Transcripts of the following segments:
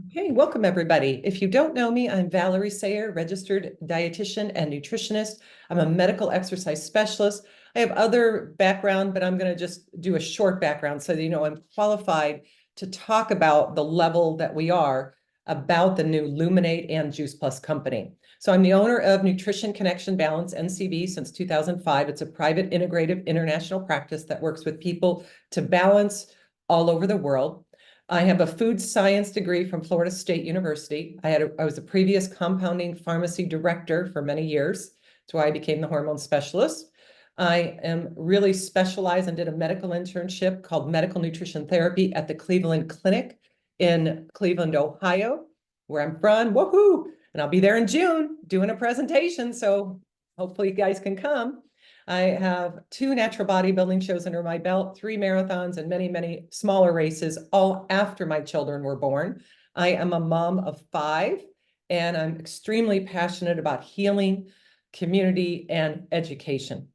Hey, welcome everybody. If you don't know me, I'm Valerie Sayer, registered dietitian and nutritionist. I'm a medical exercise specialist. I have other background, but I'm going to just do a short background so that you know I'm qualified to talk about the level that we are about the new Luminate and Juice Plus company. So I'm the owner of Nutrition Connection Balance NCB since 2005. It's a private integrative international practice that works with people to balance all over the world. I have a food science degree from Florida State University. I was a previous compounding pharmacy director for many years. That's why I became the hormone specialist. I am really specialized and did a medical internship called medical nutrition therapy at the Cleveland Clinic in Cleveland, Ohio, where I'm from. Woohoo! And I'll be there in June doing a presentation. So hopefully you guys can come. I have 2 natural bodybuilding shows under my belt, 3 marathons, and many, many smaller races, all after my children were born. I am a mom of 5, and I'm extremely passionate about healing, community, and education.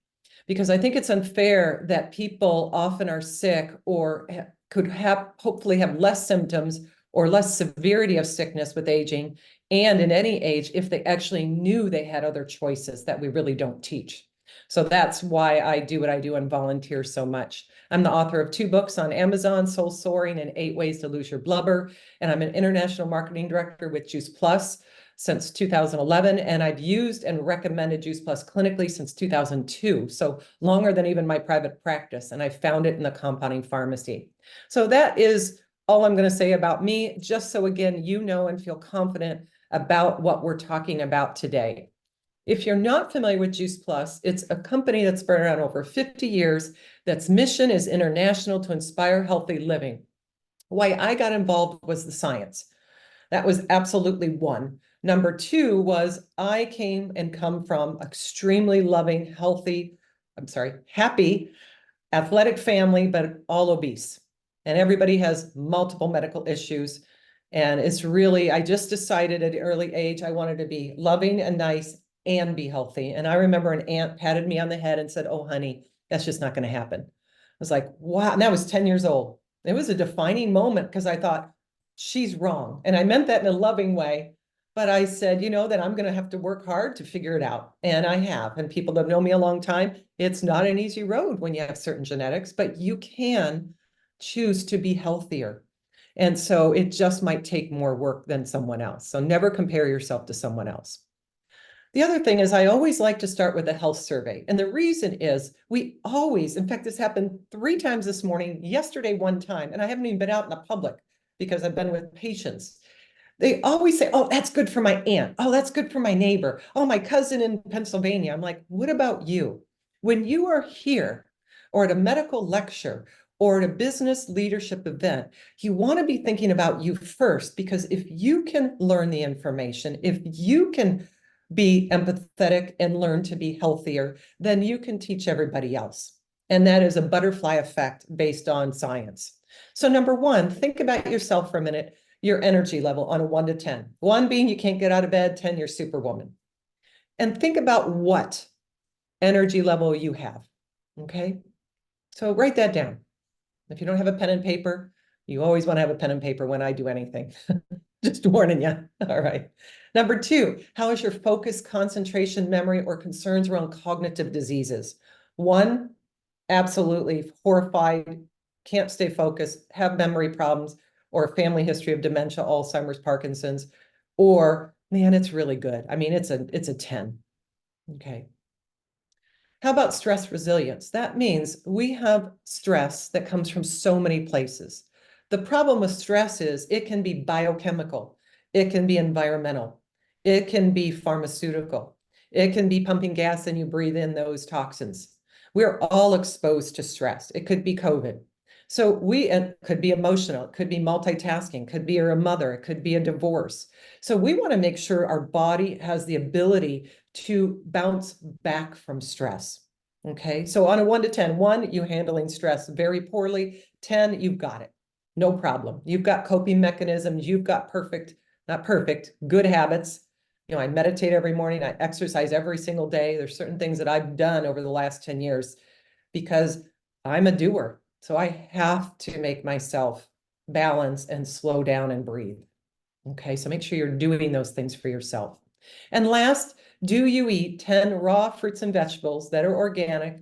Because I think it's unfair that people often are sick or could hopefully have less symptoms or less severity of sickness with aging, and in any age, if they actually knew they had other choices that we really don't teach. So that's why I do what I do and volunteer so much. I'm the author of 2 books on Amazon, Soul Soaring and 8 Ways to Lose Your Blubber. And I'm an international marketing director with Juice Plus since 2011. And I've used and recommended Juice Plus clinically since 2002. So longer than even my private practice. And I found it in the compounding pharmacy. So that is all I'm going to say about me, just so again, you know and feel confident about what we're talking about today. If you're not familiar with Juice Plus, it's a company that's been around over 50 years, that's mission is international to inspire healthy living. Why I got involved was the science. That was absolutely one. Number 2 was I come from extremely loving, happy, athletic family, but all obese. And everybody has multiple medical issues. And it's really, I just decided at an early age, I wanted to be loving and nice and be healthy. And I remember an aunt patted me on the head and said, "Oh, honey, that's just not going to happen." I was like, wow. And I was 10 years old. It was a defining moment because I thought, she's wrong. And I meant that in a loving way. But I said, you know, that I'm going to have to work hard to figure it out. And I have. And people that have known me a long time, it's not an easy road when you have certain genetics, but you can choose to be healthier. And so it just might take more work than someone else. So never compare yourself to someone else. The other thing is I always like to start with a health survey. And the reason is we always, in fact, this happened 3 times this morning, yesterday 1 time, and I haven't even been out in the public because I've been with patients. They always say, "Oh, that's good for my aunt. Oh, that's good for my neighbor. Oh, my cousin in Pennsylvania." I'm like, what about you? When you are here or at a medical lecture or at a business leadership event, you want to be thinking about you first, because if you can learn the information, if you can be empathetic and learn to be healthier, then you can teach everybody else. And that is a butterfly effect based on science. So number 1, think about yourself for a minute, your energy level on a 1 to 10. 1 being you can't get out of bed, 10 you're superwoman. And think about what energy level you have, okay? So write that down. If you don't have a pen and paper, you always want to have a pen and paper when I do anything. Just warning you. All right. Number 2, how is your focus, concentration, memory, or concerns around cognitive diseases? 1, absolutely horrified, can't stay focused, have memory problems, or a family history of dementia, Alzheimer's, Parkinson's, or man, it's really good. I mean, it's a 10. Okay. How about stress resilience? That means we have stress that comes from so many places. The problem with stress is it can be biochemical, it can be environmental, it can be pharmaceutical, it can be pumping gas and you breathe in those toxins. We're all exposed to stress. It could be COVID. So it could be emotional, it could be multitasking, could be you're a mother, it could be a divorce. So we want to make sure our body has the ability to bounce back from stress. Okay, so on a 1 to 10, 1, you handling stress very poorly. 10, you've got it. No problem. You've got coping mechanisms. You've got not perfect, good habits. You know, I meditate every morning. I exercise every single day. There's certain things that I've done over the last 10 years because I'm a doer. So I have to make myself balance and slow down and breathe. Okay, so make sure you're doing those things for yourself. And last, do you eat 10 raw fruits and vegetables that are organic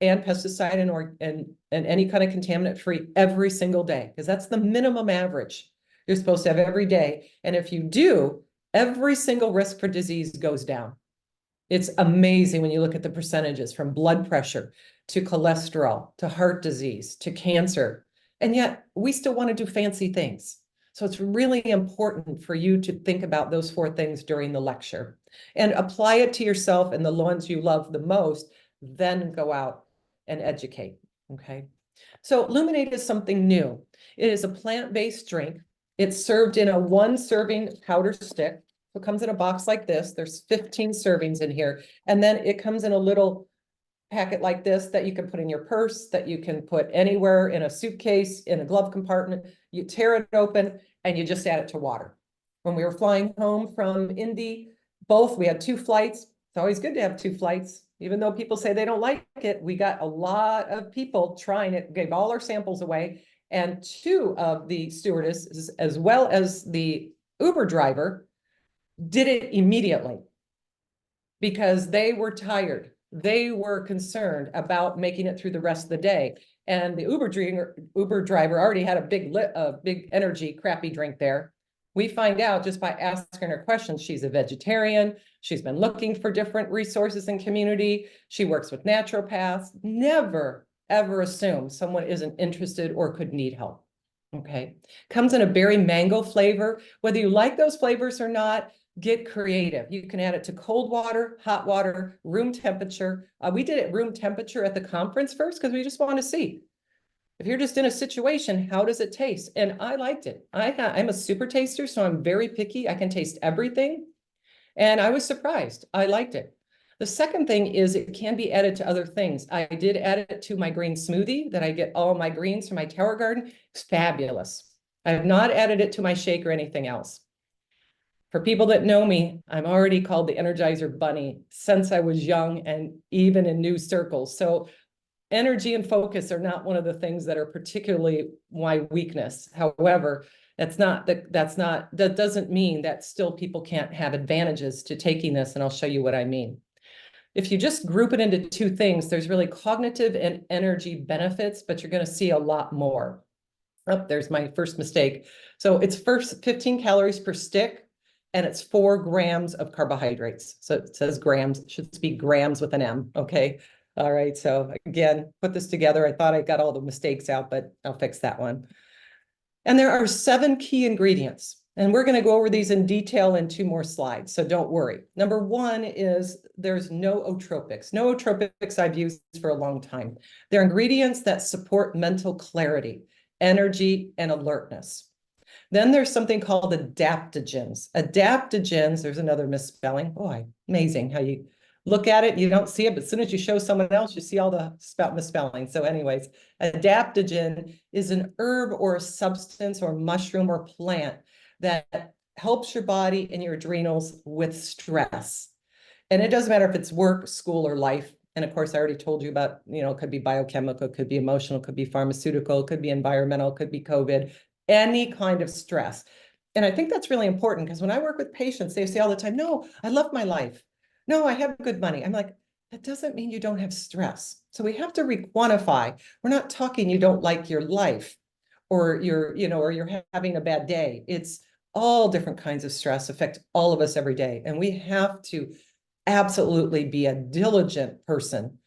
and pesticide and any kind of contaminant free every single day? Because that's the minimum average you're supposed to have every day. And if you do, every single risk for disease goes down. It's amazing when you look at the percentages from blood pressure to cholesterol to heart disease to cancer. And yet we still want to do fancy things. So it's really important for you to think about those 4 things during the lecture and apply it to yourself and the ones you love the most, then go out and educate. Okay. So Luminate is something new. It is a plant-based drink. It's served in a 1-serving powder stick. So it comes in a box like this. There's 15 servings in here. And then it comes in a little packet like this that you can put in your purse, that you can put anywhere in a suitcase, in a glove compartment. You tear it open and you just add it to water. When we were flying home from Indy, we had 2 flights. It's always good to have 2 flights. Even though people say they don't like it, we got a lot of people trying it, gave all our samples away. And 2 of the stewardesses, as well as the Uber driver, did it immediately because they were tired. They were concerned about making it through the rest of the day. And the Uber driver already had a big energy crappy drink there. We find out just by asking her questions, she's a vegetarian. She's been looking for different resources in community. She works with naturopaths. Never, ever assume someone isn't interested or could need help. Okay. Comes in a berry mango flavor. Whether you like those flavors or not, get creative. You can add it to cold water, hot water, room temperature. We did it room temperature at the conference first because we just want to see. If you're just in a situation, how does it taste? And I liked it. I'm a super taster, so I'm very picky. I can taste everything. And I was surprised. I liked it. The second thing is it can be added to other things. I did add it to my green smoothie that I get all my greens from my tower garden. It's fabulous. I have not added it to my shake or anything else. For people that know me, I'm already called the Energizer Bunny since I was young and even in new circles. So energy and focus are not one of the things that are particularly my weakness. However, that doesn't mean that still people can't have advantages to taking this, and I'll show you what I mean. If you just group it into 2 things, there's really cognitive and energy benefits, but you're going to see a lot more. Oh, there's my first mistake. So it's first 15 calories per stick, and it's 4 grams of carbohydrates. So it says grams, it should be grams with an M, okay? All right, so again, put this together. I thought I got all the mistakes out, but I'll fix that one. And there are 7 key ingredients, and we're going to go over these in detail in 2 more slides, so don't worry. Number 1 is there's no nootropics. Nootropics I've used for a long time. They're ingredients that support mental clarity, energy, and alertness. Then there's something called adaptogens. Adaptogens, there's another misspelling. Boy, amazing how you look at it, you don't see it, but as soon as you show someone else, you see all the misspelling. So anyways, adaptogen is an herb or a substance or mushroom or plant that helps your body and your adrenals with stress. And it doesn't matter if it's work, school, or life. And of course, I already told you about, it could be biochemical, it could be emotional, it could be pharmaceutical, it could be environmental, it could be COVID, any kind of stress. And I think that's really important because when I work with patients, they say all the time, no, I love my life. No, I have good money. I'm like, that doesn't mean you don't have stress. So we have to re-quantify. We're not talking you don't like your life or you're having a bad day. It's all different kinds of stress affect all of us every day. And we have to absolutely be a diligent person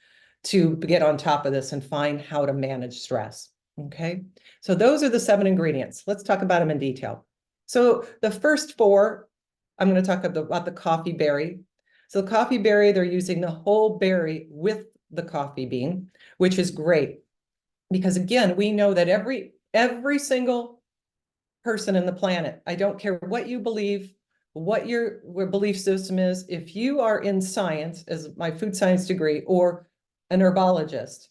to get on top of this and find how to manage stress. Okay. So those are the 7 ingredients. Let's talk about them in detail. So the first 4, I'm going to talk about the coffee berry. So the coffee berry, they're using the whole berry with the coffee bean, which is great. Because again, we know that every single person in the planet, I don't care what you believe, what your belief system is, if you are in science, as my food science degree, or an herbologist,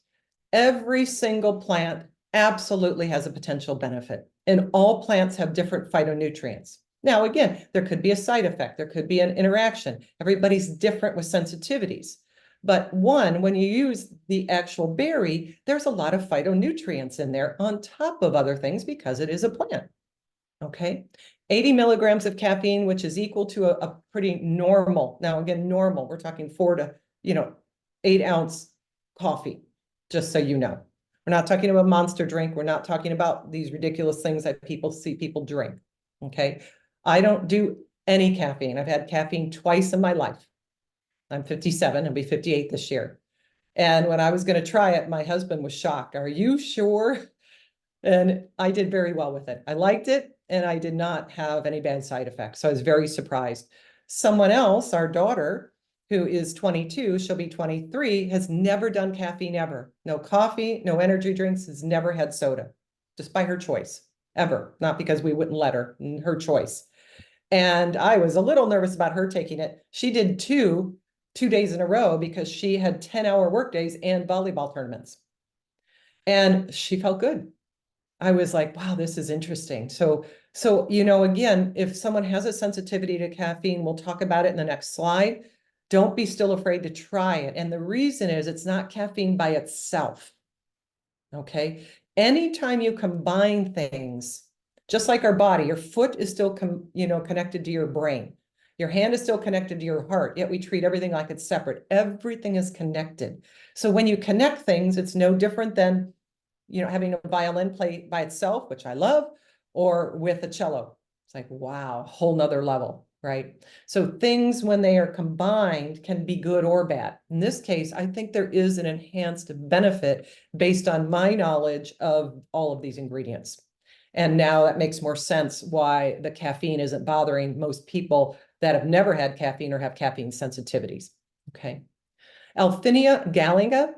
every single plant absolutely has a potential benefit. And all plants have different phytonutrients. Now, again, there could be a side effect. There could be an interaction. Everybody's different with sensitivities. But when you use the actual berry, there's a lot of phytonutrients in there on top of other things because it is a plant. Okay, 80 milligrams of caffeine, which is equal to a pretty normal, now again, normal, we're talking 4 to, 8-ounce coffee, just so you know. We're not talking about monster drink. We're not talking about these ridiculous things that people see people drink. Okay, I don't do any caffeine. I've had caffeine twice in my life. I'm 57, I'll be 58 this year. And when I was going to try it, my husband was shocked. Are you sure? And I did very well with it. I liked it, and I did not have any bad side effects. So I was very surprised. Someone else, our daughter, who is 22, she'll be 23, has never done caffeine ever. No coffee, no energy drinks, has never had soda, just by her choice, ever. Not because we wouldn't let her, her choice. And I was a little nervous about her taking it. She did two days in a row because she had 10-hour work days and volleyball tournaments. And she felt good. I was like, wow, this is interesting. So, again, if someone has a sensitivity to caffeine, we'll talk about it in the next slide. Don't be still afraid to try it. And the reason is it's not caffeine by itself. Okay. Anytime you combine things, just like our body, your foot is still, connected to your brain. Your hand is still connected to your heart, yet we treat everything like it's separate. Everything is connected. So when you connect things, it's no different than having a violin play by itself, which I love, or with a cello. It's like, wow, whole nother level, right? So things, when they are combined, can be good or bad. In this case, I think there is an enhanced benefit based on my knowledge of all of these ingredients. And now that makes more sense why the caffeine isn't bothering most people that have never had caffeine or have caffeine sensitivities. Okay. Alphinia gallinga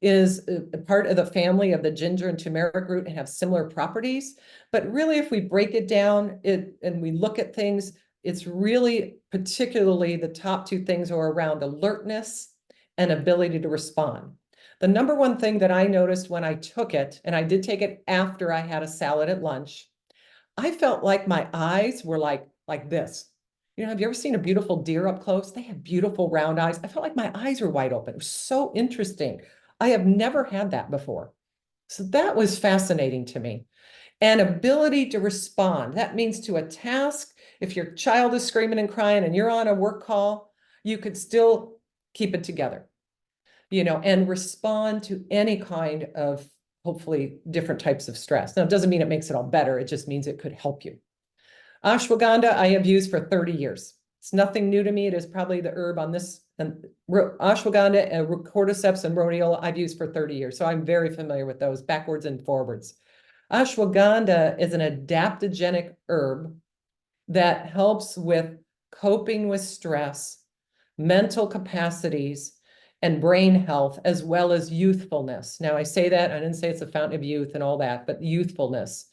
is a part of the family of the ginger and turmeric root and have similar properties. But really, if we break it down and we look at things, it's really particularly the top two things are around alertness and ability to respond. The number one thing that I noticed when I took it, and I did take it after I had a salad at lunch, I felt like my eyes were like this. Have you ever seen a beautiful deer up close? They have beautiful round eyes. I felt like my eyes were wide open. It was so interesting. I have never had that before. So that was fascinating to me. And ability to respond. That means to a task, if your child is screaming and crying and you're on a work call, you could still keep it together, and respond to any kind of, hopefully, different types of stress. Now, it doesn't mean it makes it all better. It just means it could help you. Ashwagandha, I have used for 30 years. It's nothing new to me. It is probably the herb on this, and ashwagandha, and cordyceps, and rhodiola I've used for 30 years. So I'm very familiar with those backwards and forwards. Ashwagandha is an adaptogenic herb that helps with coping with stress, mental capacities, and brain health, as well as youthfulness. Now, I say that, I didn't say it's a fountain of youth and all that, but youthfulness.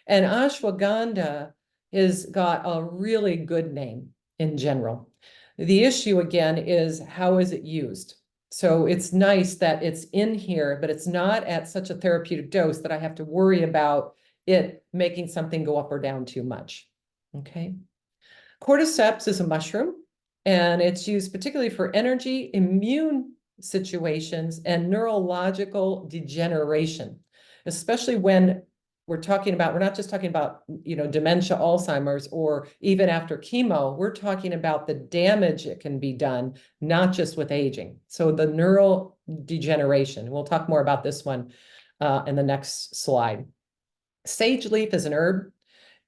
And ashwagandha has got a really good name in general. The issue, again, is how is it used? So it's nice that it's in here, but it's not at such a therapeutic dose that I have to worry about it making something go up or down too much. Okay. Cordyceps is a mushroom, and it's used particularly for energy, immune situations, and neurological degeneration, especially when we're not just talking about, dementia, Alzheimer's, or even after chemo, we're talking about the damage it can be done, not just with aging. So the neural degeneration, we'll talk more about this one in the next slide. Sage leaf is an herb,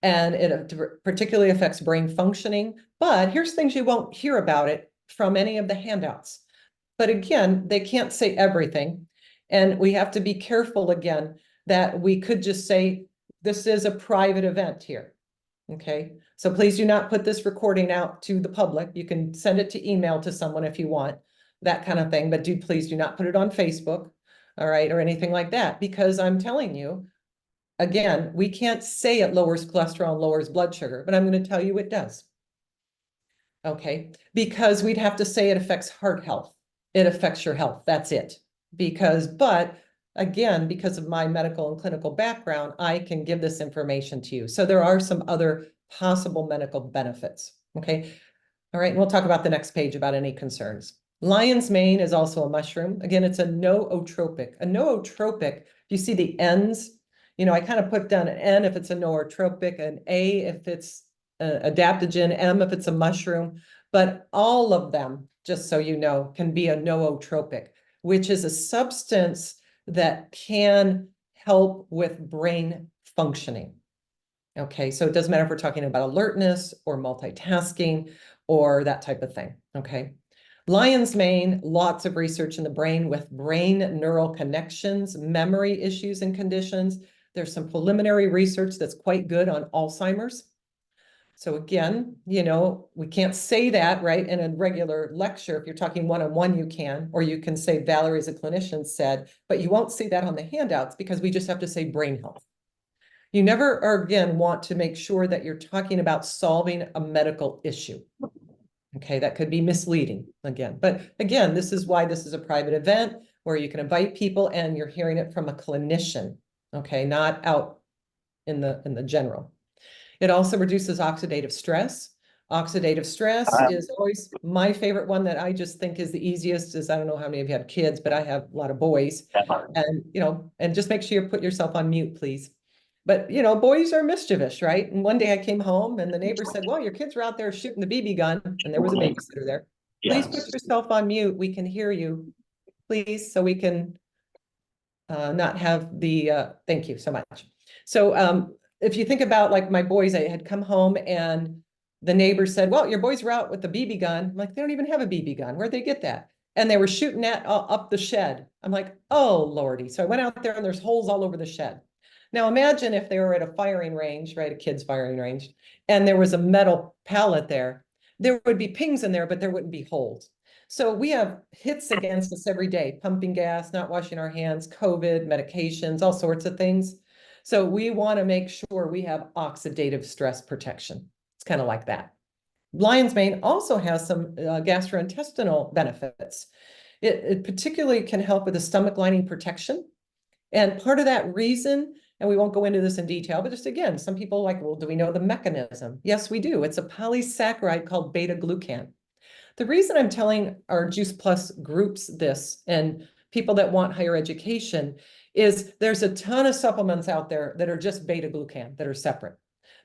and it particularly affects brain functioning. But here's things you won't hear about it from any of the handouts. But again, they can't say everything. And we have to be careful, again, that we could just say, this is a private event here. Okay, so please do not put this recording out to the public. You can send it to email to someone if you want, that kind of thing. But please do not put it on Facebook, all right, or anything like that, because I'm telling you, again, we can't say it lowers cholesterol and lowers blood sugar, but I'm going to tell you it does. Okay, because we'd have to say it affects heart health. It affects your health. That's it. But again, because of my medical and clinical background, I can give this information to you. So there are some other possible medical benefits. Okay. All right. And we'll talk about the next page about any concerns. Lion's mane is also a mushroom. Again, it's a nootropic. A nootropic, you see the ends, You know, I kind of put down an N if it's a nootropic, an A if it's an adaptogen, M if it's a mushroom, but all of them, just so you know, can be a nootropic, which is a substance that can help with brain functioning. Okay, so it doesn't matter if we're talking about alertness or multitasking or that type of thing. Okay. Lion's mane, lots of research in the brain with brain neural connections, memory issues and conditions. There's some preliminary research that's quite good on Alzheimer's. So again, you know, we can't say that, right, in a regular lecture. If you're talking one-on-one, you can, or you can say Valerie as a clinician said, but you won't see that on the handouts because we just have to say brain health. You never, or again, want to make sure that you're talking about solving a medical issue. Okay, that could be misleading again. But again, this is why this is a private event where you can invite people and you're hearing it from a clinician, okay, not out in the general. It also reduces oxidative stress. Oxidative stress is always my favorite one that I just think is the easiest is I don't know how many of you have kids, but I have a lot of boys. And, you know, and just make sure you put yourself on mute, please. But, you know, boys are mischievous, right? And one day I came home and the neighbor said, well, your kids are out there shooting the BB gun. And there was a babysitter there. Please put yourself on mute. We can hear you, please, so we can not have the, thank you so much. So if you think about like my boys, I had come home and the neighbor said, well, your boys were out with the BB gun. I'm like, they don't even have a BB gun. Where'd they get that? And they were shooting at up the shed. I'm like, oh, Lordy. So I went out there and there's holes all over the shed. Now imagine if they were at a firing range, right? A kid's firing range, and there was a metal pellet there. There would be pings in there, but there wouldn't be holes. So we have hits against us every day, pumping gas, not washing our hands, COVID, medications, all sorts of things. So we want to make sure we have oxidative stress protection. It's kind of like that. Lion's mane also has some gastrointestinal benefits. It particularly can help with the stomach lining protection. And part of that reason, and we won't go into this in detail, but just again, some people are like, well, do we know the mechanism? Yes, we do. It's a polysaccharide called beta-glucan. The reason I'm telling our Juice Plus groups this and people that want higher education is there's a ton of supplements out there that are just beta-glucan that are separate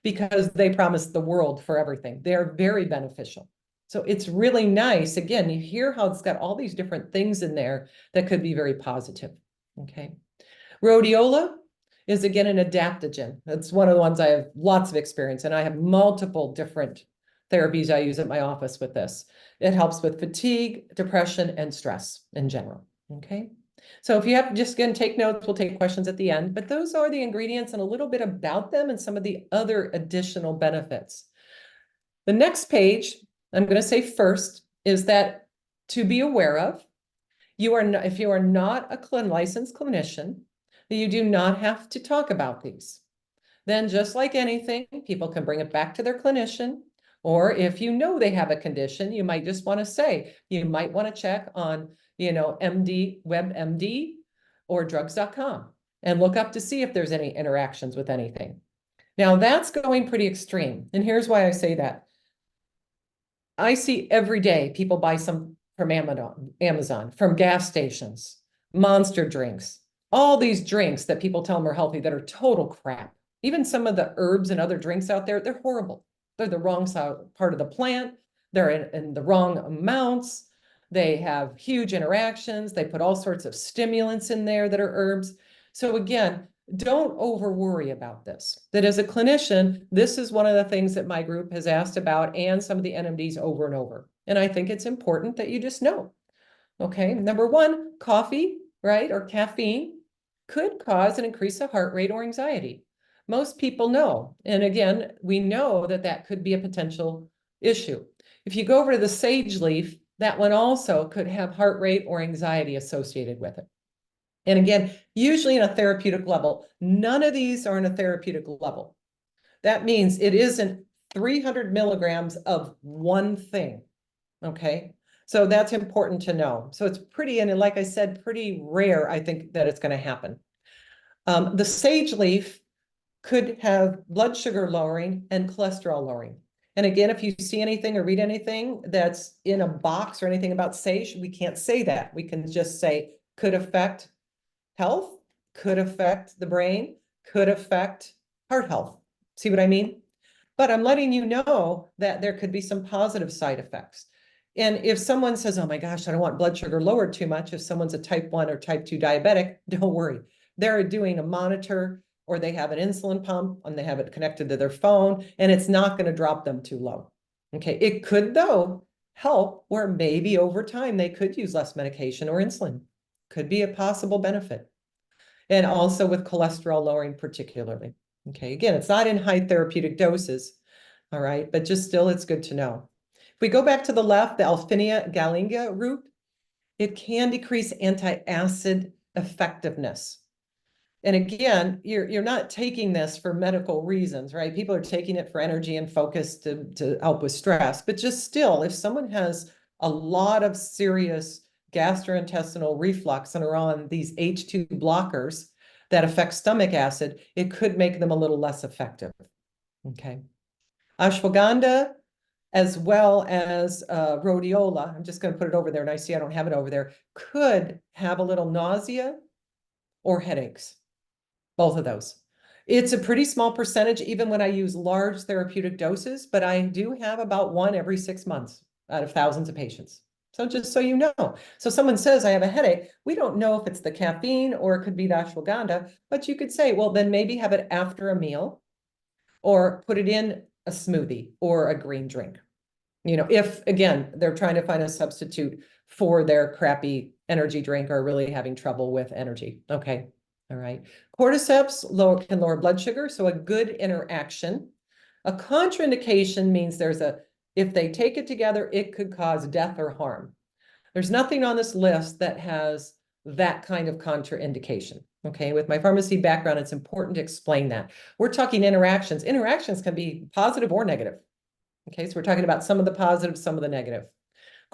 because they promise the world for everything. They are very beneficial. So it's really nice. Again, you hear how it's got all these different things in there that could be very positive. Okay. Rhodiola is again an adaptogen. That's one of the ones I have lots of experience, and I have multiple different therapies I use at my office with this. It helps with fatigue, depression, and stress in general. Okay. So if you have just going to take notes, we'll take questions at the end, but those are the ingredients and a little bit about them and some of the other additional benefits. The next page, I'm going to say first, is that to be aware of, you are not, if you are not a licensed clinician, you do not have to talk about these. Then just like anything, people can bring it back to their clinician, or if you know they have a condition, you might just want to say, you might want to check on, you know, WebMD or drugs.com and look up to see if there's any interactions with anything. Now that's going pretty extreme. And here's why I say that. I see every day people buy some from Amazon, from gas stations, Monster drinks, all these drinks that people tell them are healthy that are total crap. Even some of the herbs and other drinks out there, they're horrible. They're the wrong part of the plant. They're in the wrong amounts. They have huge interactions. They put all sorts of stimulants in there that are herbs. So again, don't over worry about this. That as a clinician, this is one of the things that my group has asked about and some of the NMDs over and over. And I think it's important that you just know. Okay, number one, coffee, right, or caffeine could cause an increase of heart rate or anxiety. Most people know. And again, we know that that could be a potential issue. If you go over to the sage leaf, that one also could have heart rate or anxiety associated with it. And again, usually in a therapeutic level, none of these are in a therapeutic level. That means it isn't 300 milligrams of one thing, okay? So that's important to know. So it's pretty, and like I said, pretty rare, I think, that it's going to happen. The sage leaf could have blood sugar lowering and cholesterol lowering. And again, if you see anything or read anything that's in a box or anything about sage, we can't say that. We can just say could affect health, could affect the brain, could affect heart health. See what I mean? But I'm letting you know that there could be some positive side effects. And if someone says, oh my gosh, I don't want blood sugar lowered too much, if someone's a type 1 or type 2 diabetic, don't worry. They're doing a monitor or they have an insulin pump and they have it connected to their phone, and it's not going to drop them too low. Okay. It could, though, help where maybe over time they could use less medication or insulin. Could be a possible benefit. And also with cholesterol lowering particularly. Okay, again, it's not in high therapeutic doses, all right, but just still, it's good to know. If we go back to the left, the Alphinia gallinga root, it can decrease anti-acid effectiveness. And again, you're not taking this for medical reasons, right? People are taking it for energy and focus to help with stress, but just still, if someone has a lot of serious gastrointestinal reflux and are on these H2 blockers that affect stomach acid, it could make them a little less effective. Okay. Ashwagandha, as well as rhodiola, I'm just going to put it over there, and I see I don't have it over there, could have a little nausea or headaches. Both of those. It's a pretty small percentage, even when I use large therapeutic doses, but I do have about one every 6 months out of thousands of patients. So just so you know. So someone says, I have a headache. We don't know if it's the caffeine or it could be the ashwagandha, but you could say, well, then maybe have it after a meal or put it in a smoothie or a green drink. You know, if, again, they're trying to find a substitute for their crappy energy drink or really having trouble with energy. Okay. All right. Cordyceps can lower blood sugar, so a good interaction. A contraindication means if they take it together, it could cause death or harm. There's nothing on this list that has that kind of contraindication. Okay, with my pharmacy background, it's important to explain that. We're talking interactions. Interactions can be positive or negative. Okay, so we're talking about some of the positive, some of the negative.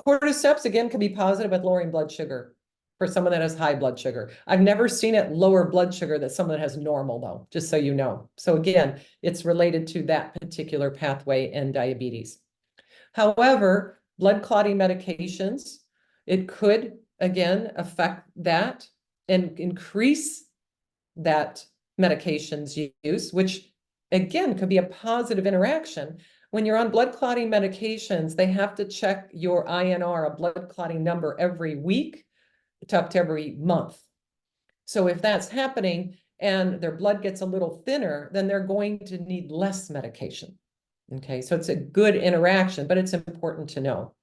Cordyceps, again, can be positive at lowering blood sugar for someone that has high blood sugar. I've never seen it lower blood sugar that someone that has normal, though, just so you know. So again, it's related to that particular pathway in diabetes. However, blood clotting medications, it could, again, affect that and increase that medication's use, which, again, could be a positive interaction. When you're on blood clotting medications, they have to check your INR, a blood clotting number, every week up to every month. So if that's happening and their blood gets a little thinner, then they're going to need less medication. Okay, so it's a good interaction, but it's important to know.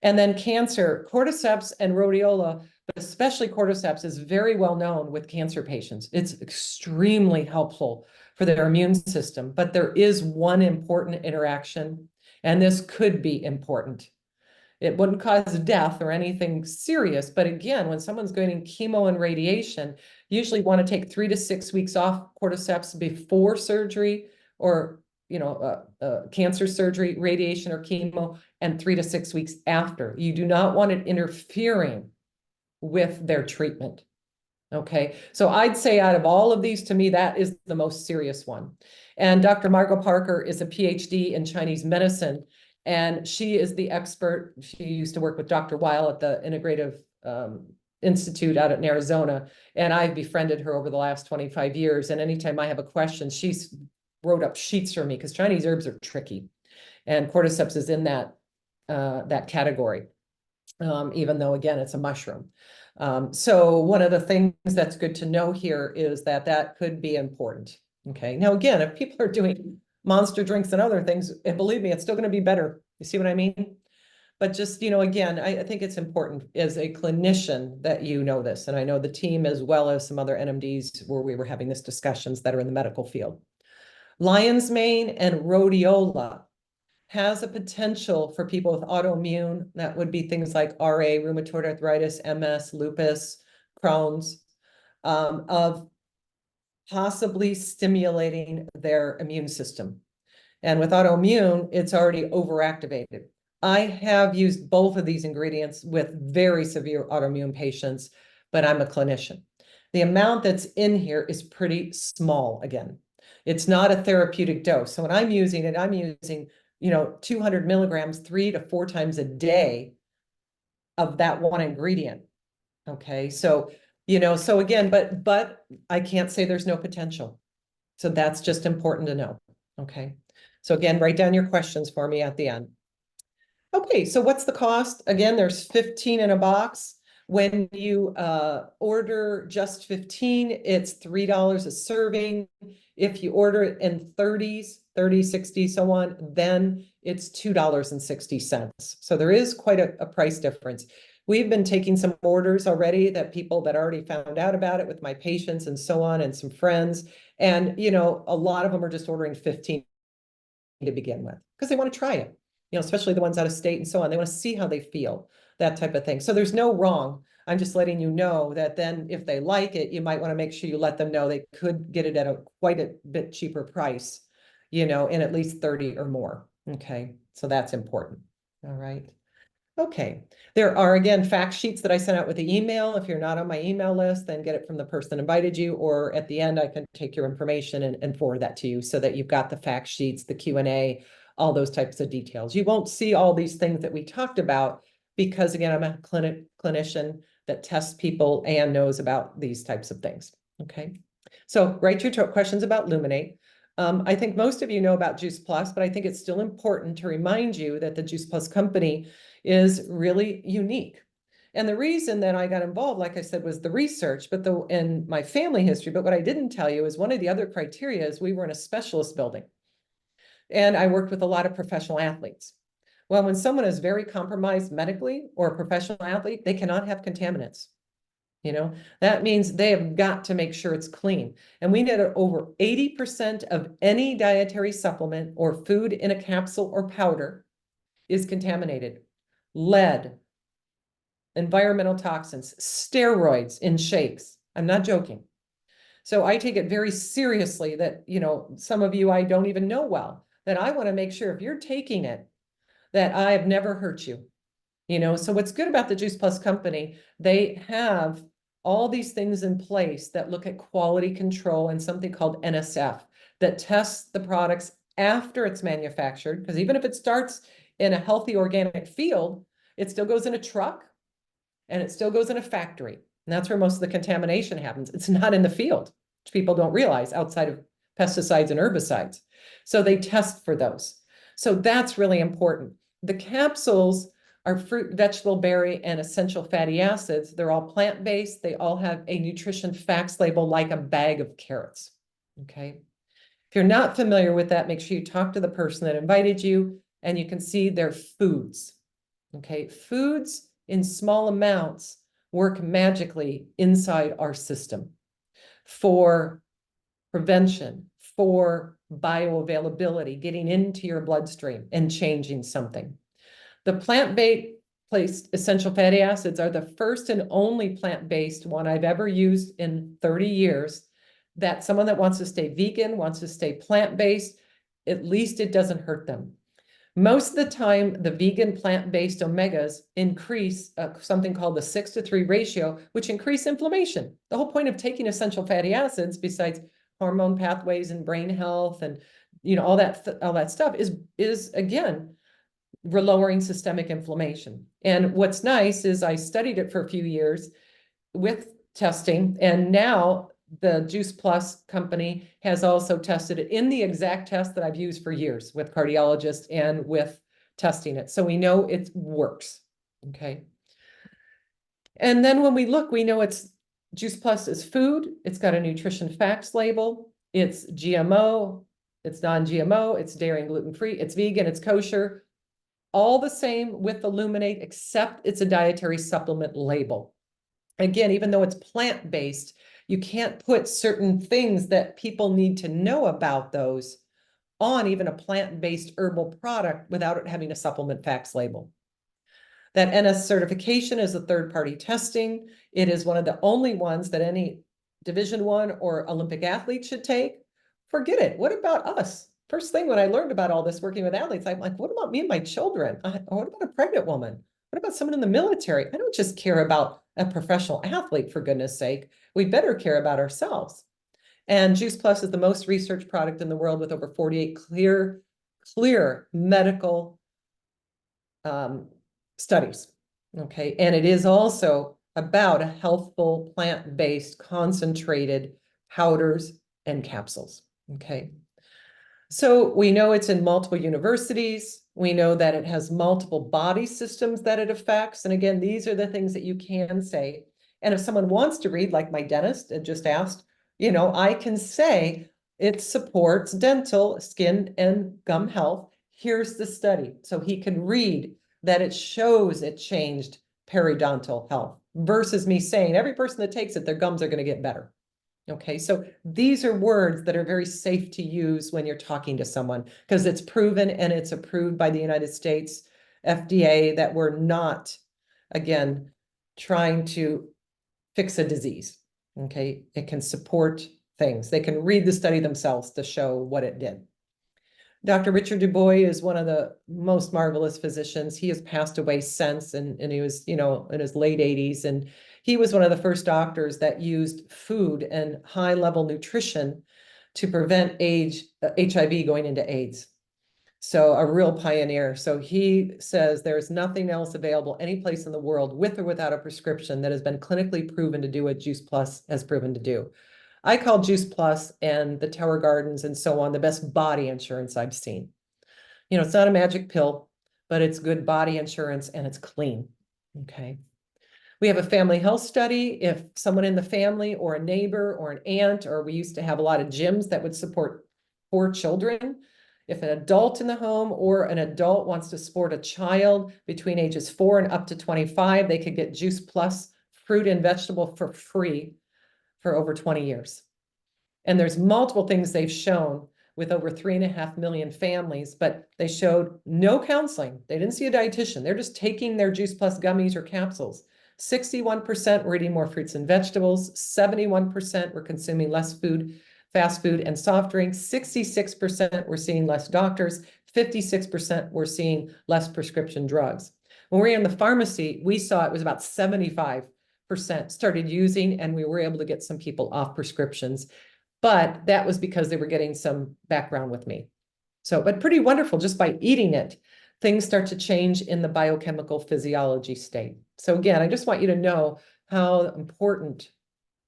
And then cancer, cordyceps and rhodiola, but especially cordyceps, is very well known with cancer patients. It's extremely helpful for their immune system, but there is one important interaction, and this could be important. It wouldn't cause death or anything serious, but again, when someone's getting chemo and radiation, usually want to take 3 to 6 weeks off cordyceps before surgery or cancer surgery, radiation or chemo, and 3 to 6 weeks after. You do not want it interfering with their treatment. Okay, so I'd say out of all of these, to me, that is the most serious one. And Dr. Margot Parker is a PhD in Chinese medicine, and she is the expert. She used to work with Dr. Weil at the Integrative Institute out in Arizona, and I've befriended her over the last 25 years. And anytime I have a question, she's wrote up sheets for me because Chinese herbs are tricky, and cordyceps is in that category, even though, again, it's a mushroom. So one of the things that's good to know here is that could be important. Okay, now again, if people are doing monster drinks and other things, and believe me, it's still going to be better. You see what I mean? But just, again, I think it's important as a clinician that you know this. And I know the team, as well as some other NMDs where we were having this discussions that are in the medical field. Lion's mane and rhodiola has a potential for people with autoimmune. That would be things like RA, rheumatoid arthritis, MS, lupus, Crohn's, of possibly stimulating their immune system. And with autoimmune, it's already overactivated. I have used both of these ingredients with very severe autoimmune patients, but I'm a clinician. The amount that's in here is pretty small again. It's not a therapeutic dose. So when I'm using it, I'm using 200 milligrams 3 to 4 times a day of that one ingredient. Okay, so so again, but I can't say there's no potential. So that's just important to know. Okay. So again, write down your questions for me at the end. Okay, so what's the cost? Again, there's 15 in a box. When you order just 15, it's $3 a serving. If you order it in 30s, 30, 60, so on, then it's $2.60. So there is quite a price difference. We've been taking some orders already that people that already found out about it with my patients and so on, and some friends. And, you know, a lot of them are just ordering 15 to begin with because they want to try it, you know, especially the ones out of state and so on. They want to see how they feel, that type of thing. So there's no wrong. I'm just letting you know that then if they like it, you might want to make sure you let them know they could get it at a quite a bit cheaper price, you know, in at least 30 or more. Okay, so that's important. All right. Okay, there are again fact sheets that I sent out with the email. If you're not on my email list, then get it from the person that invited you, or at the end I can take your information and forward that to you so that you've got the fact sheets, the Q&A, all those types of details. You won't see all these things that we talked about because again, I'm a clinician that tests people and knows about these types of things. Okay, so write your questions about Luminate. I think most of you know about Juice Plus, but I think it's still important to remind you that the Juice Plus company is really unique. And the reason that I got involved, like I said, was the research, but in my family history. But what I didn't tell you is one of the other criteria is we were in a specialist building. And I worked with a lot of professional athletes. Well, when someone is very compromised medically or a professional athlete, they cannot have contaminants. You know, that means they have got to make sure it's clean. And we know that over 80% of any dietary supplement or food in a capsule or powder is contaminated. Lead, environmental toxins, steroids in shakes. I'm not joking. So I take it very seriously that, you know, some of you I don't even know well, that I want to make sure if you're taking it, that I have never hurt you. You know, so what's good about the Juice Plus company, they have all these things in place that look at quality control and something called NSF that tests the products after it's manufactured. Because even if it starts in a healthy organic field, it still goes in a truck and it still goes in a factory. And that's where most of the contamination happens. It's not in the field, which people don't realize outside of pesticides and herbicides. So they test for those. So that's really important. The capsules are fruit, vegetable, berry, and essential fatty acids. They're all plant-based. They all have a nutrition facts label like a bag of carrots. Okay. If you're not familiar with that, make sure you talk to the person that invited you and you can see their foods. Okay. Foods in small amounts work magically inside our system for prevention, for bioavailability, getting into your bloodstream and changing something. The plant-based essential fatty acids are the first and only plant-based one I've ever used in 30 years that someone that wants to stay vegan, wants to stay plant-based, at least it doesn't hurt them. Most of the time, the vegan plant-based omegas increase something called the 6-to-3 ratio, which increase inflammation. The whole point of taking essential fatty acids, besides hormone pathways and brain health and, you know, all that stuff is again, lowering systemic inflammation. And what's nice is I studied it for a few years with testing, and now the Juice Plus company has also tested it in the exact test that I've used for years with cardiologists and with testing it. So we know it works. Okay. And then when we look, we know it's Juice Plus is food. It's got a nutrition facts label. It's GMO. It's non-GMO. It's dairy and gluten-free. It's vegan. It's kosher. All the same with the Luminate, except it's a dietary supplement label. Again, even though it's plant-based, you can't put certain things that people need to know about those on even a plant-based herbal product without it having a supplement facts label. That NS certification is a third-party testing. It is one of the only ones that any Division I or Olympic athlete should take. Forget it. What about us? First thing when I learned about all this working with athletes, I'm like, what about me and my children? What about a pregnant woman? What about someone in the military? I don't just care about a professional athlete, for goodness sake. We better care about ourselves. And Juice Plus is the most researched product in the world with over 48 clear medical studies. Okay. And it is also about a healthful, plant-based, concentrated powders and capsules. Okay. So we know it's in multiple universities. We know that it has multiple body systems that it affects. And again, these are the things that you can say. And if someone wants to read, like my dentist had just asked, I can say it supports dental, skin, and gum health. Here's the study. So he can read that it shows it changed periodontal health versus me saying every person that takes it, their gums are going to get better. Okay, so these are words that are very safe to use when you're talking to someone because it's proven and it's approved by the United States FDA that we're not, again, trying to fix a disease. Okay, it can support things. They can read the study themselves to show what it did. Dr. Richard DuBois is one of the most marvelous physicians. He has passed away since, and he was, in his late 80s. And he was one of the first doctors that used food and high-level nutrition to prevent HIV going into AIDS. So a real pioneer. So he says there's nothing else available any place in the world with or without a prescription that has been clinically proven to do what Juice Plus has proven to do. I call Juice Plus and the Tower Gardens and so on the best body insurance I've seen. It's not a magic pill, but it's good body insurance and it's clean. Okay. We have a family health study. If someone in the family or a neighbor or an aunt, or we used to have a lot of gyms that would support 4 children. If an adult in the home or an adult wants to support a child between ages 4 and up to 25, they could get Juice Plus fruit and vegetable for free for over 20 years. And there's multiple things they've shown with over 3.5 million families, but they showed no counseling. They didn't see a dietitian. They're just taking their Juice Plus gummies or capsules. 61% were eating more fruits and vegetables. 71% were consuming less food, fast food and soft drinks. 66% were seeing less doctors. 56% were seeing less prescription drugs. When we were in the pharmacy, we saw it was about 75% started using, and we were able to get some people off prescriptions. But that was because they were getting some background with me. So, but pretty wonderful, just by eating it, things start to change in the biochemical physiology state. So again, I just want you to know how important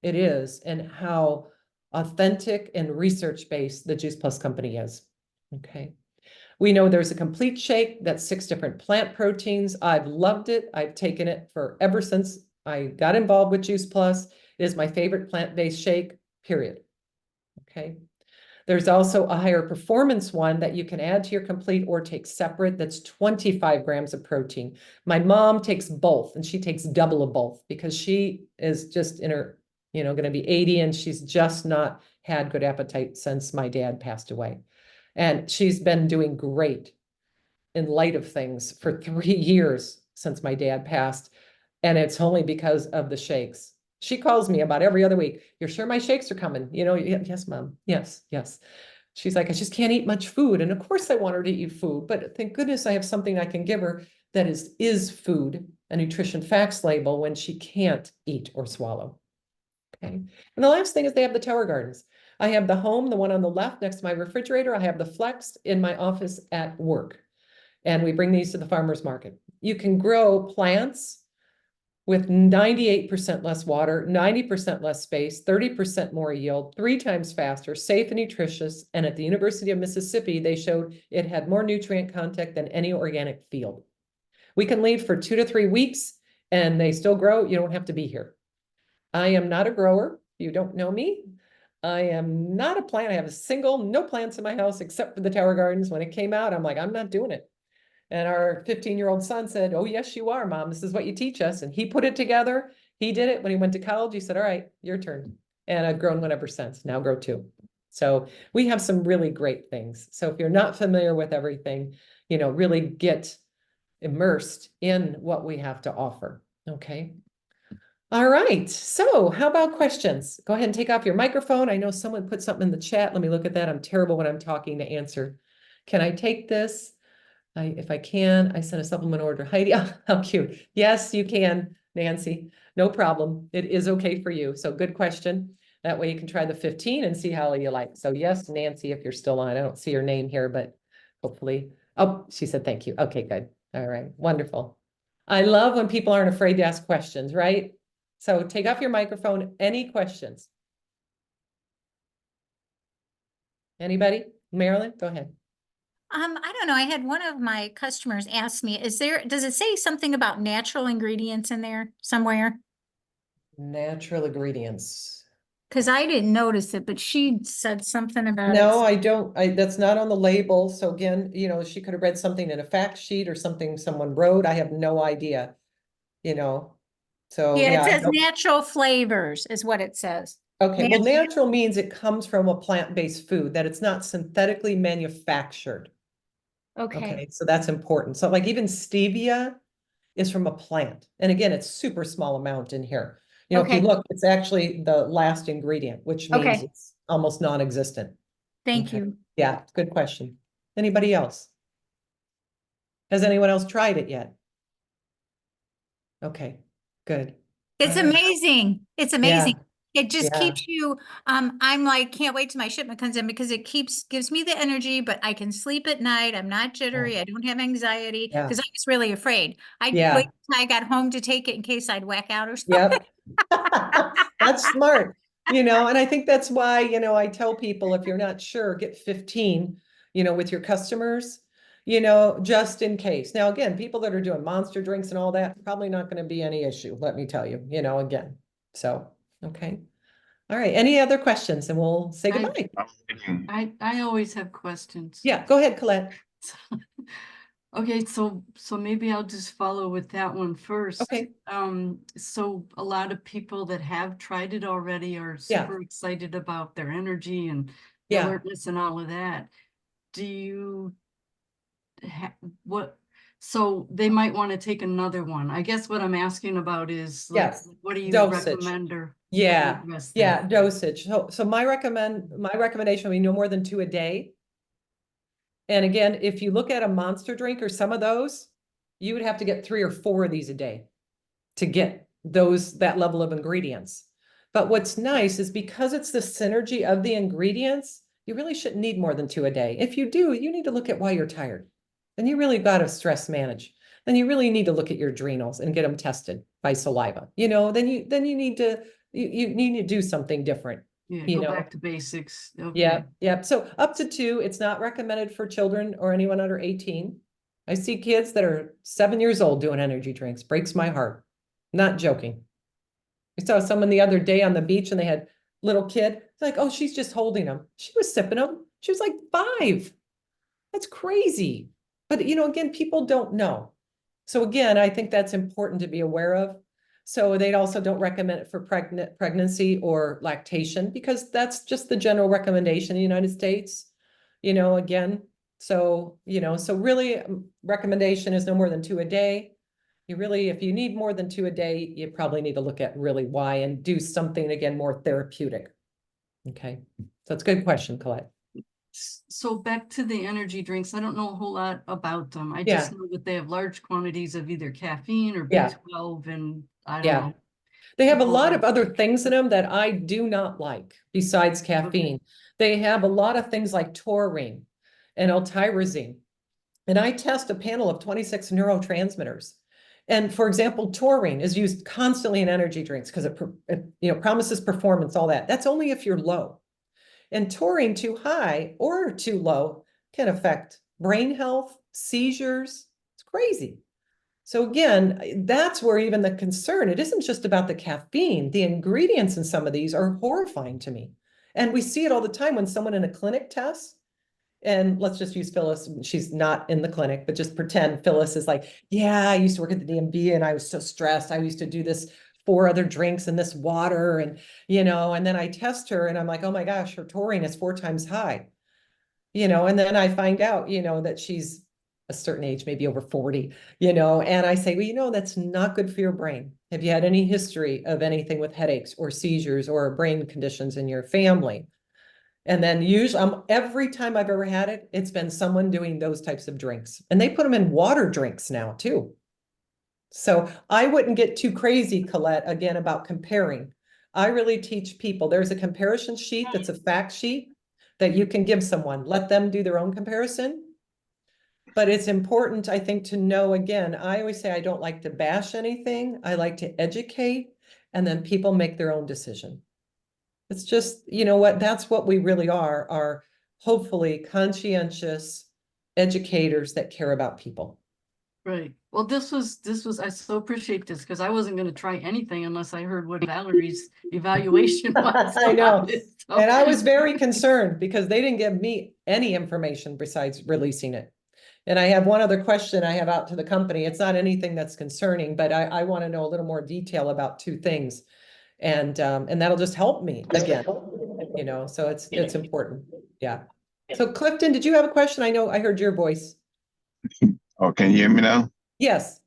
it is and how authentic and research-based the Juice Plus company is. Okay. We know there's a complete shake that's 6 different plant proteins. I've loved it. I've taken it for ever since I got involved with Juice Plus. It is my favorite plant-based shake, period. Okay. There's also a higher performance one that you can add to your complete or take separate. That's 25 grams of protein. My mom takes both, and she takes double of both because she is just in her, going to be 80, and she's just not had good appetite since my dad passed away. And she's been doing great in light of things for 3 years since my dad passed. And it's only because of the shakes. She calls me about every other week. You're sure my shakes are coming? Yes, Mom. Yes, yes. She's like, I just can't eat much food. And of course I want her to eat food, but thank goodness I have something I can give her that is food, a nutrition facts label when she can't eat or swallow. Okay. And the last thing is they have the Tower Gardens. I have the home, the one on the left next to my refrigerator. I have the Flex in my office at work. And we bring these to the farmer's market. You can grow plants with 98% less water, 90% less space, 30% more yield, 3 times faster, safe and nutritious. And at the University of Mississippi, they showed it had more nutrient content than any organic field. We can leave for 2 to 3 weeks and they still grow. You don't have to be here. I am not a grower. You don't know me. I am not a plant. I have no plants in my house except for the Tower Gardens. When it came out, I'm like, I'm not doing it. And our 15-year-old son said, oh, yes, you are, Mom. This is what you teach us. And he put it together. He did it when he went to college. He said, all right, your turn. And I've grown one ever since. Now grow 2. So we have some really great things. So if you're not familiar with everything, really get immersed in what we have to offer. Okay. All right. So how about questions? Go ahead and take off your microphone. I know someone put something in the chat. Let me look at that. I'm terrible when I'm talking to answer. Can I take this? If I can, I sent a supplement order. Heidi, oh, how cute. Yes, you can, Nancy. No problem. It is okay for you. So good question. That way you can try the 15 and see how you like. So yes, Nancy, if you're still on, I don't see your name here, but hopefully. Oh, she said thank you. Okay, good. All right, wonderful. I love when people aren't afraid to ask questions, right? So take off your microphone. Any questions? Anybody? Marilyn, go ahead. I don't know. I had one of my customers ask me, does it say something about natural ingredients in there somewhere? Natural ingredients. Because I didn't notice it, but she said something about it. No, I don't. That's not on the label. So again, she could have read something in a fact sheet or something someone wrote. I have no idea, you know. So Yeah, yeah, it I says don't. natural flavors is what it says. Okay, well, Natural, natural means it comes from a plant-based food, that it's not synthetically manufactured. okay, Okay, so that's important. So like even stevia is from a plant. And again, it's super small amount in here. If you okay, look, it's actually the last ingredient, which means okay. it's almost non-existent. Thank Okay, you. yeah, good question. Anybody else? Has anyone else tried it yet? Okay, good. All It's right. amazing. It's Yeah, amazing. It just yeah, keeps you, I'm like, can't wait till my shipment comes in because it gives me the energy, but I can sleep at night. I'm not yeah, jittery. I don't have anxiety yeah, because I was really afraid. I'd wait yeah. till I got home to take it in case I'd whack out or something. Yep. That's smart, and I think that's why, I tell people if you're not sure, get 15, with your customers, just in case. Now, again, people that are doing monster drinks and all that, probably not going to be any issue, let me tell you, again. So, okay. All right. Any other questions? And we'll say I, goodbye. I always have questions. Yeah, go ahead, Colette. Okay, so maybe I'll just follow with that one first. Okay. So a lot of people that have tried it already are Yeah. super excited about their energy and Yeah. alertness and all of that. Do you what? So they might want to take another one. I guess what I'm asking about is like, Yes. what do you Dosage. recommend or Yeah. address Yeah. that? Dosage. So my recommendation would be no more than 2 a day. And again, if you look at a monster drink or some of those, you would have to get 3 or 4 of these a day to get that level of ingredients. But what's nice is because it's the synergy of the ingredients, you really shouldn't need more than 2 a day. If you do, you need to look at why you're tired. Then you really got to stress manage. Then you really need to look at your adrenals and get them tested by saliva. Then you need to do something different. Yeah, You go know, back to basics. Okay. yeah, yeah. So up to 2, it's not recommended for children or anyone under 18. I see kids that are 7 years old doing energy drinks. Breaks my heart. Not joking. I saw someone the other day on the beach and they had little kid. It's like, oh, she's just holding them. She was sipping them. She was like 5. That's crazy. But again, people don't know. So again, I think that's important to be aware of. So they also don't recommend it for pregnancy or lactation because that's just the general recommendation in the United States. Again, so really recommendation is no more than 2 a day. If you need more than 2 a day, you probably need to look at really why and do something again more therapeutic. Okay, so it's a good question, Colette. So back to the energy drinks, I don't know a whole lot about them. I Yeah. just know that they have large quantities of either caffeine or Yeah. B12 and I don't Yeah. know. They have a lot of other things in them that I do not like besides caffeine. Okay. They have a lot of things like taurine and L-tyrosine. And I test a panel of 26 neurotransmitters. And for example, taurine is used constantly in energy drinks because it promises performance, all that. That's only if you're low. And taurine too high or too low can affect brain health, seizures. It's crazy. So again, that's where even the concern, it isn't just about the caffeine. The ingredients in some of these are horrifying to me. And we see it all the time when someone in a clinic tests, and let's just use Phyllis. She's not in the clinic, but just pretend Phyllis is like, yeah, I used to work at the DMV and I was so stressed. I used to do this 4 other drinks and this water and then I test her and I'm like, oh my gosh, her taurine is 4 times high, and then I find out, that she's a certain age, maybe over 40, and I say, well, that's not good for your brain. Have you had any history of anything with headaches or seizures or brain conditions in your family? And then usually every time I've ever had it, it's been someone doing those types of drinks. And they put them in water drinks now too. So I wouldn't get too crazy, Colette, again, about comparing. I really teach people. There's a comparison sheet that's a fact sheet that you can give someone. Let them do their own comparison. But it's important, I think, to know, again, I always say I don't like to bash anything. I like to educate, and then people make their own decision. It's just, that's what we really are hopefully conscientious educators that care about people. Right. Well, this was, I so appreciate this because I wasn't going to try anything unless I heard what Valerie's evaluation was. I know. about it, so- And I was very concerned because they didn't give me any information besides releasing it. And I have one other question I have out to the company. It's not anything that's concerning, but I want to know a little more detail about two things. And that'll just help me again, you know, so it's important. Yeah. So Clifton, did you have a question? I know I heard your voice. Oh, can you hear me now? Yes.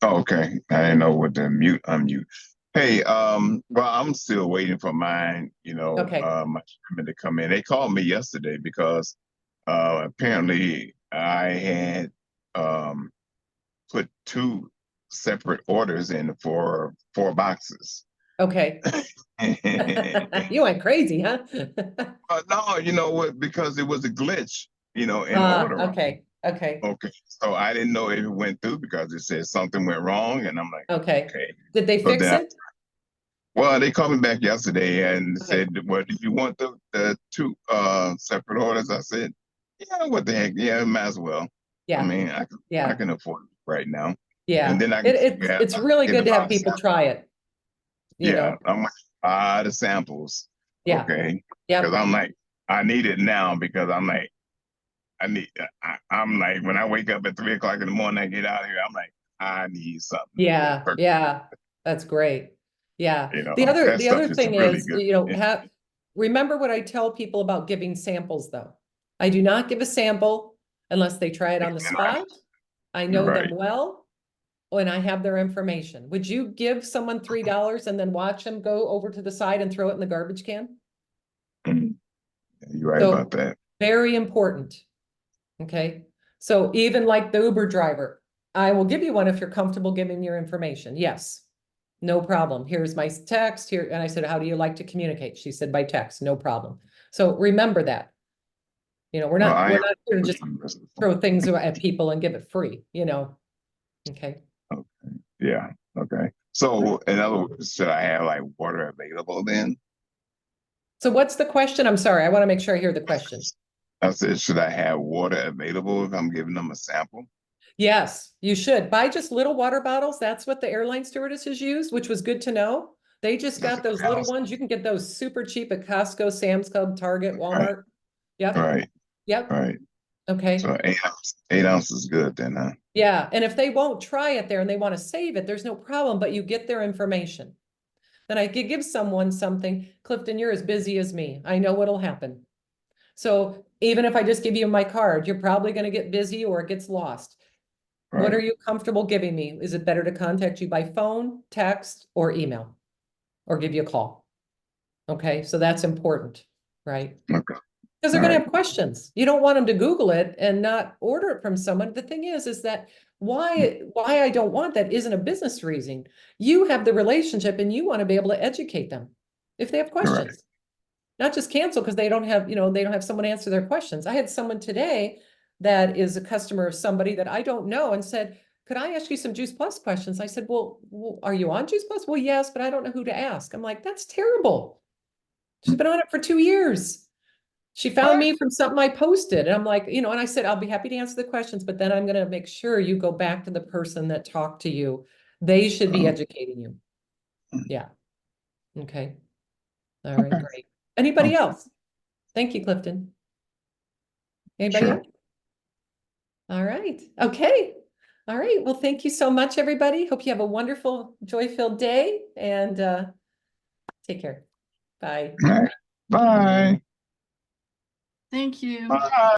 Oh, okay. I didn't know what to unmute. Hey, well, I'm still waiting for mine, Okay. my shipment to come in. They called me yesterday because apparently I had put 2 separate orders in for 4 boxes. Okay. You went crazy, huh? No, you know what? Because it was a glitch, in order. Okay. Okay. Okay. So I didn't know if it went through because it said something went wrong, and I'm like, Okay. okay. Did they So fix then it? Well, they called me back yesterday and Okay. said, well, do you want the 2 separate orders? I said, yeah, what the heck? Yeah, might as well. I Yeah. mean, I Yeah. can afford it right now. Yeah. And then I can It's really get good to have about people try it. You Yeah, know? I'm like, the samples. Yeah. Okay. Yep. Because I'm like, I need it now because I'm like, I'm like, when I wake up at 3 o'clock in the morning, I get out here, I'm like, I need something. Yeah. Yeah. That's great. Yeah. You know, The that stuff other is thing really is, good. remember what I tell people about giving samples though. I do not give a sample unless they try it on the spot. I know them Right. well, and I have their information. Would you give someone $3 and then watch them go over to the side and throw it in the garbage can? Mhm. You're right So about that. very important. Okay. So even like the Uber driver, I will give you one if you're comfortable giving your information. Yes. No problem. Here's my text here. And I said, how do you like to communicate? She said, by text, no problem. So remember that. We're Well, not I here to just throw things at people and give it free, Okay. Okay. Yeah. Okay. So, in other words, should I have like water available then? So what's the question? I'm sorry. I want to make sure I hear the question. I said, should I have water available if I'm giving them a sample? Yes, you should buy just little water bottles. That's what the airline stewardesses use, which was good to know. They just That's got those little ones. You can get those super cheap at Costco, Sam's Club, Target, Walmart. Yep. Right. Yep. Right. Okay. So 8 ounces is good then, huh? Yeah. And if they won't try it there and they want to save it, there's no problem, but you get their information. Then I could give someone something. Clifton, you're as busy as me. I know what'll happen. So even if I just give you my card, you're probably going to get busy or it gets lost. What are Right. you comfortable giving me? Is it better to contact you by phone, text, or email? Or give you a call? Okay, so that's important, right? Okay. Because they're All gonna right. have questions. You don't want them to Google it and not order it from someone. The thing is that why I don't want that isn't a business reason. You have the relationship and you want to be able to educate them if they have questions. Not just cancel because they don't have someone answer their questions. I had someone today that is a customer of somebody that I don't know and said, could I ask you some Juice Plus questions? I said, well, are you on Juice Plus? Well, yes, but I don't know who to ask. I'm like, that's terrible. She's been on it for 2 years. She found me from something I posted. And I'm like, and I said, I'll be happy to answer the questions, but then I'm going to make sure you go back to the person that talked to you. They should be educating you. Yeah. Okay. All right, Okay. great. Anybody else? Thank you, Clifton. Anybody Sure. else? All right. Okay. All right. Well, thank you so much, everybody. Hope you have a wonderful, joy-filled day and take care. Bye. All right. Bye. Thank you. Bye.